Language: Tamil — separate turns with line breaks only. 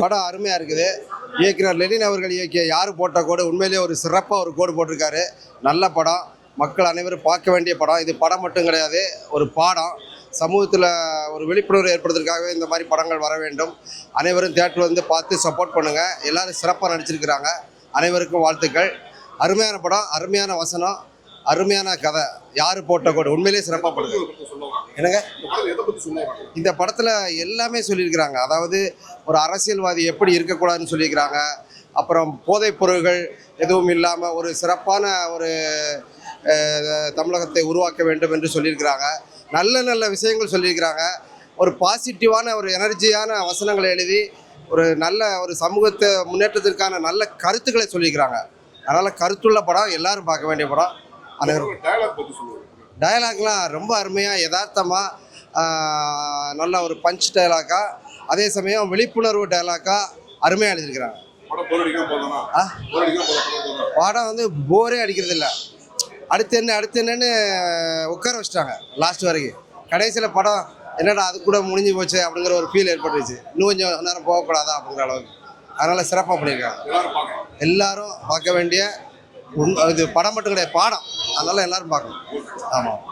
படம் அருமையாக இருக்குது. இயக்குனர் லெனின் அவர்கள் இயக்கிய யாரு போட்ட கோடு உண்மையிலேயே ஒரு சிறப்பாக ஒரு கோடு போட்டிருக்காரு. நல்ல படம், மக்கள் அனைவரும் பார்க்க வேண்டிய படம். இது படம் மட்டும் கிடையாது, ஒரு பாடம். சமூகத்தில் ஒரு விழிப்புணர்வு ஏற்படுத்துறதுக்காகவே இந்த மாதிரி படங்கள் வர வேண்டும். அனைவரும் தியேட்டர் வந்து பார்த்து சப்போர்ட் பண்ணுங்கள். எல்லோரும் சிறப்பாக நடிச்சிருக்கிறாங்க. அனைவருக்கும் வாழ்த்துக்கள். அருமையான படம், அருமையான வசனம், அருமையான கதை. யாரு போட்ட கோடு உண்மையிலேயே சிறப்பாக படுது. என்னங்க இந்த படத்தில் எல்லாமே சொல்லியிருக்கிறாங்க. அதாவது ஒரு அரசியல்வாதி எப்படி இருக்கக்கூடாதுன்னு சொல்லியிருக்கிறாங்க. அப்புறம் போதைப் பொருள்கள் எதுவும் இல்லாமல் ஒரு சிறப்பான ஒரு தமிழகத்தை உருவாக்க வேண்டும் என்று சொல்லியிருக்கிறாங்க. நல்ல நல்ல விஷயங்கள் சொல்லியிருக்கிறாங்க. ஒரு பாசிட்டிவான ஒரு எனர்ஜியான வசனங்களை எழுதி ஒரு நல்ல ஒரு சமூகத்தை முன்னேற்றத்திற்கான நல்ல கருத்துக்களை சொல்லியிருக்கிறாங்க. அதனால் கருத்துள்ள படம், எல்லாரும் பார்க்க வேண்டிய படம். டயலாக்லாம் ரொம்ப அருமையாக யதார்த்தமாக நல்ல ஒரு பஞ்ச் டயலாக்காக, அதே சமயம் விழிப்புணர்வு டயலாக்காக அருமையாக எழுதியிருக்கிறாங்க. படம் வந்து போரே அடிக்கிறது இல்லை. அடுத்து என்னன்னு உட்கார வச்சிட்டாங்க லாஸ்ட் வரைக்கும். கடைசியில் படம் என்னடா அது கூட முடிஞ்சு போச்சு அப்படிங்கிற ஒரு ஃபீல் ஏற்பட்டுருச்சு. இன்னும் கொஞ்சம் நேரம் போகக்கூடாதா அப்படிங்கிற அளவுக்கு. அதனால் சிறப்பாக பண்ணியிருக்காங்க. எல்லாரும் பார்க்க வேண்டிய இது படம் மட்டும் கிடையாது, பாடம். அதனால் எல்லாரும் பார்க்கணும். ஆமாம்.